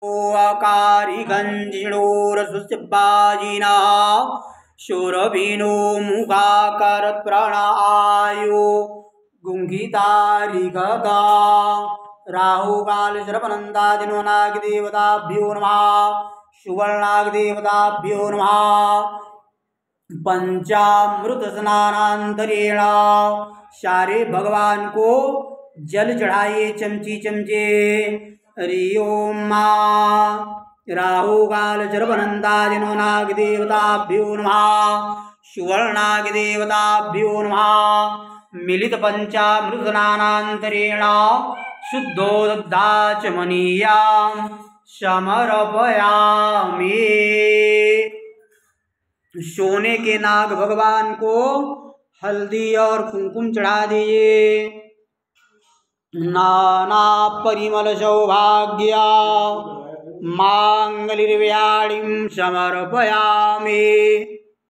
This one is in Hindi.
आकारी गंजिणोरसुबाजिना शोरभिनो मुखाकरत् प्रणायो गुंगितारिगदा राहुकाल सर्पनन्दादिनो नागदेवताभ्यो नमः सुवर्णागदेवताभ्यो नमः पंचामृत स्नानांतरेण सारे भगवान को जल चढ़ाइए चमची चमचे। हरि ओम राहुकाल सर्वनंदादिनो नागदेवताभ्यो नमः सुवर्णागदेवताभ्यो नमः मिलित पंचामृत स्नानांतरेण शुद्धोदधाचमनीयां समर्पयामि। सोने के नाग भगवान को हल्दी और कुमकुम चढ़ा दिए। नाना परिमल सौभाग्य मांगलिर्व्याणीं समर्पयामि।